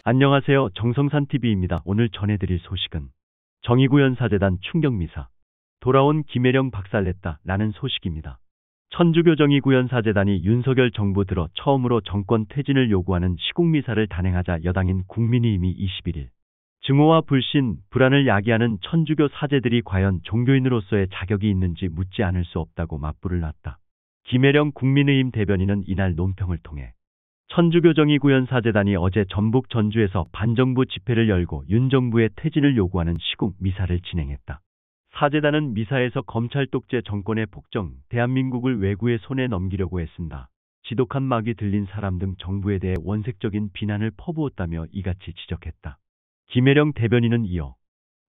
안녕하세요. 정성산TV입니다. 오늘 전해드릴 소식은 정의구현사재단 충격미사, 돌아온 김혜령 박살냈다 라는 소식입니다. 천주교 정의구현사재단이 윤석열 정부 들어 처음으로 정권 퇴진을 요구하는 시국미사를 단행하자 여당인 국민의힘이 21일 증오와 불신, 불안을 야기하는 천주교 사제들이 과연 종교인으로서의 자격이 있는지 묻지 않을 수 없다고 맞불을 놨다. 김혜령 국민의힘 대변인은 이날 논평을 통해 천주교 정의구현사재단이 어제 전북 전주에서 반정부 집회를 열고 윤 정부의 퇴진을 요구하는 시국 미사를 진행했다. 사재단은 미사에서 검찰 독재 정권의 폭정, 대한민국을 외구의 손에 넘기려고 애쓴다. 지독한 막이 들린 사람 등 정부에 대해 원색적인 비난을 퍼부었다며 이같이 지적했다. 김혜령 대변인은 이어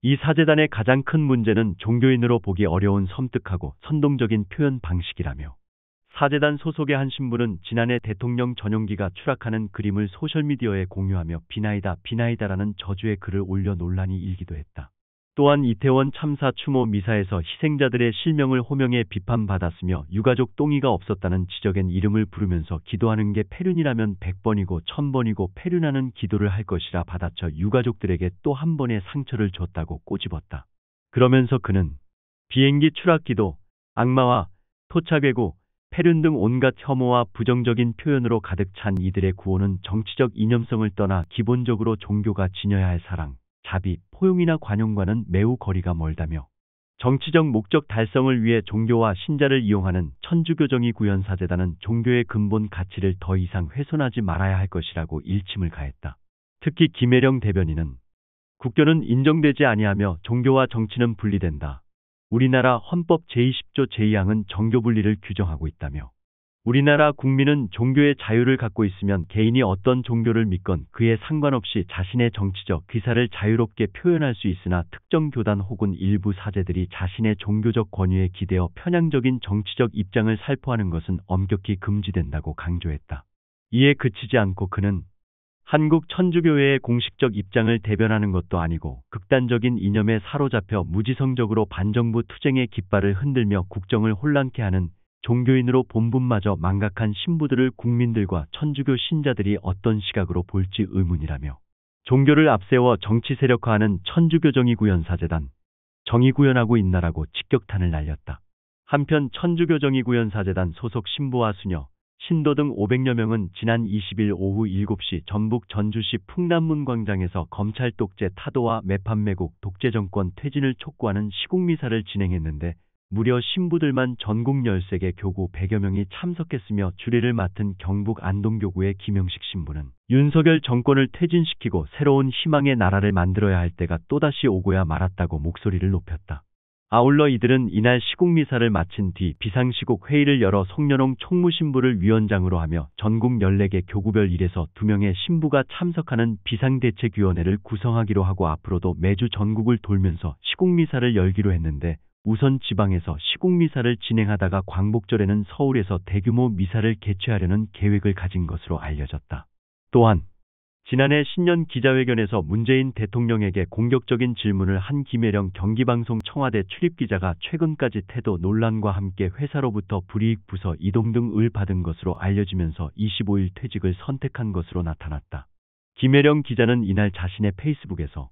이 사재단의 가장 큰 문제는 종교인으로 보기 어려운 섬뜩하고 선동적인 표현 방식이라며 사재단 소속의 한 신부는 지난해 대통령 전용기가 추락하는 그림을 소셜미디어에 공유하며 비나이다라는 저주의 글을 올려 논란이 일기도 했다. 또한 이태원 참사 추모 미사에서 희생자들의 실명을 호명해 비판받았으며 유가족 똥이가 없었다는 지적엔 이름을 부르면서 기도하는 게 폐륜이라면 100번이고 1000번이고 폐륜하는 기도를 할 것이라 받아쳐 유가족들에게 또 한 번의 상처를 줬다고 꼬집었다. 그러면서 그는 비행기 추락기도, 악마와 토착외고, 폐륜 등 온갖 혐오와 부정적인 표현으로 가득 찬 이들의 구호는 정치적 이념성을 떠나 기본적으로 종교가 지녀야 할 사랑, 자비, 포용이나 관용과는 매우 거리가 멀다며 정치적 목적 달성을 위해 종교와 신자를 이용하는 천주교 정의구현사재단은 종교의 근본 가치를 더 이상 훼손하지 말아야 할 것이라고 일침을 가했다. 특히 김혜령 대변인은 국교는 인정되지 아니하며 종교와 정치는 분리된다. 우리나라 헌법 제20조 제2항은 정교 분리를 규정하고 있다며 우리나라 국민은 종교의 자유를 갖고 있으면 개인이 어떤 종교를 믿건 그에 상관없이 자신의 정치적 의사를 자유롭게 표현할 수 있으나 특정 교단 혹은 일부 사제들이 자신의 종교적 권위에 기대어 편향적인 정치적 입장을 살포하는 것은 엄격히 금지된다고 강조했다. 이에 그치지 않고 그는 한국 천주교회의 공식적 입장을 대변하는 것도 아니고 극단적인 이념에 사로잡혀 무지성적으로 반정부 투쟁의 깃발을 흔들며 국정을 혼란케 하는 종교인으로 본분마저 망각한 신부들을 국민들과 천주교 신자들이 어떤 시각으로 볼지 의문이라며 종교를 앞세워 정치 세력화하는 천주교 정의구현사재단, 정의구현하고 있나라고 직격탄을 날렸다. 한편 천주교 정의구현사재단 소속 신부와 수녀, 신도 등 500여 명은 지난 20일 오후 7시 전북 전주시 풍남문광장에서 검찰 독재 타도와 매판매국 독재 정권 퇴진을 촉구하는 시국미사를 진행했는데 무려 신부들만 전국 13개 교구 100여 명이 참석했으며 주례를 맡은 경북 안동교구의 김영식 신부는 윤석열 정권을 퇴진시키고 새로운 희망의 나라를 만들어야 할 때가 또다시 오고야 말았다고 목소리를 높였다. 아울러 이들은 이날 시국미사를 마친 뒤 비상시국 회의를 열어 송년홍 총무신부를 위원장으로 하며 전국 14개 교구별 1에서 2명의 신부가 참석하는 비상대책위원회를 구성하기로 하고 앞으로도 매주 전국을 돌면서 시국미사를 열기로 했는데 우선 지방에서 시국미사를 진행하다가 광복절에는 서울에서 대규모 미사를 개최하려는 계획을 가진 것으로 알려졌다. 또한 지난해 신년 기자회견에서 문재인 대통령에게 공격적인 질문을 한 김혜령 경기방송 청와대 출입기자가 최근까지 태도 논란과 함께 회사로부터 불이익 부서 이동 등을 받은 것으로 알려지면서 25일 퇴직을 선택한 것으로 나타났다. 김혜령 기자는 이날 자신의 페이스북에서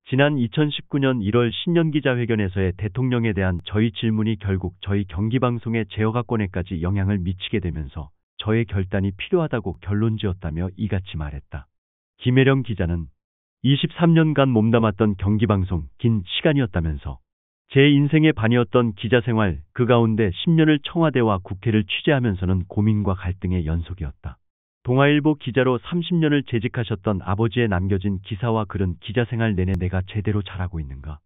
지난 2019년 1월 신년 기자회견에서의 대통령에 대한 저희 질문이 결국 저희 경기방송의 제어가권에까지 영향을 미치게 되면서 저의 결단이 필요하다고 결론지었다며 이같이 말했다. 김혜령 기자는 23년간 몸담았던 경기방송 긴 시간이었다면서 제 인생의 반이었던 기자생활 그 가운데 10년을 청와대와 국회를 취재하면서는 고민과 갈등의 연속이었다. 동아일보 기자로 30년을 재직하셨던 아버지의 남겨진 기사와 글은 기자생활 내내 내가 제대로 잘하고 있는가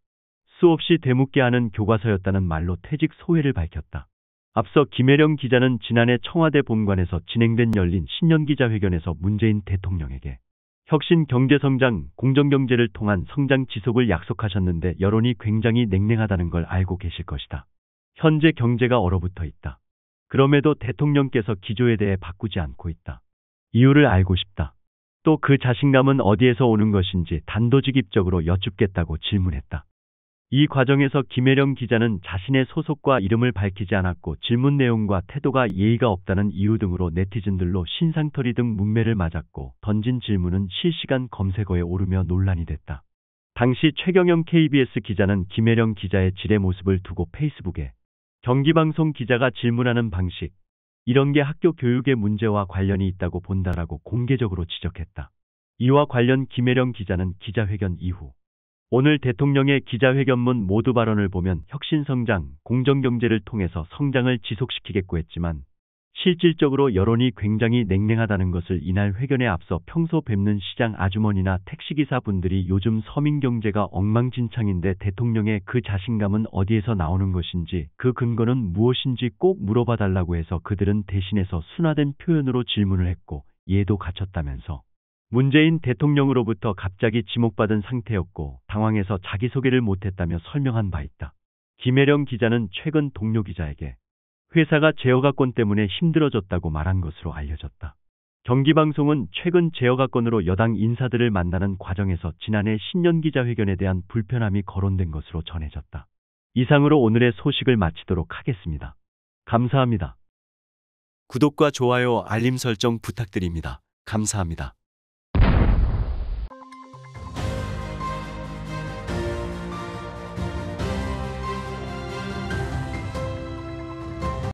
수없이 되묻게 하는 교과서였다는 말로 퇴직 소회를 밝혔다. 앞서 김혜령 기자는 지난해 청와대 본관에서 진행된 열린 신년기자회견에서 문재인 대통령에게 혁신 경제성장, 공정경제를 통한 성장 지속을 약속하셨는데 여론이 굉장히 냉랭하다는 걸 알고 계실 것이다. 현재 경제가 얼어붙어 있다. 그럼에도 대통령께서 기조에 대해 바꾸지 않고 있다. 이유를 알고 싶다. 또 그 자신감은 어디에서 오는 것인지 단도직입적으로 여쭙겠다고 질문했다. 이 과정에서 김혜령 기자는 자신의 소속과 이름을 밝히지 않았고 질문 내용과 태도가 예의가 없다는 이유 등으로 네티즌들로 신상털이 등 문매를 맞았고 던진 질문은 실시간 검색어에 오르며 논란이 됐다. 당시 최경영 KBS 기자는 김혜령 기자의 지뢰 모습을 두고 페이스북에 경기방송 기자가 질문하는 방식, 이런 게 학교 교육의 문제와 관련이 있다고 본다라고 공개적으로 지적했다. 이와 관련 김혜령 기자는 기자회견 이후 오늘 대통령의 기자회견문 모두 발언을 보면 혁신성장, 공정경제를 통해서 성장을 지속시키겠고 했지만 실질적으로 여론이 굉장히 냉랭하다는 것을 이날 회견에 앞서 평소 뵙는 시장 아주머니나 택시기사분들이 요즘 서민경제가 엉망진창인데 대통령의 그 자신감은 어디에서 나오는 것인지 그 근거는 무엇인지 꼭 물어봐달라고 해서 그들은 대신해서 순화된 표현으로 질문을 했고 예도 갖췄다면서 문재인 대통령으로부터 갑자기 지목받은 상태였고 당황해서 자기소개를 못했다며 설명한 바 있다. 김혜령 기자는 최근 동료 기자에게 회사가 제어가권 때문에 힘들어졌다고 말한 것으로 알려졌다. 경기방송은 최근 제어가권으로 여당 인사들을 만나는 과정에서 지난해 신년 기자회견에 대한 불편함이 거론된 것으로 전해졌다. 이상으로 오늘의 소식을 마치도록 하겠습니다. 감사합니다. 구독과 좋아요, 알림 설정 부탁드립니다. 감사합니다.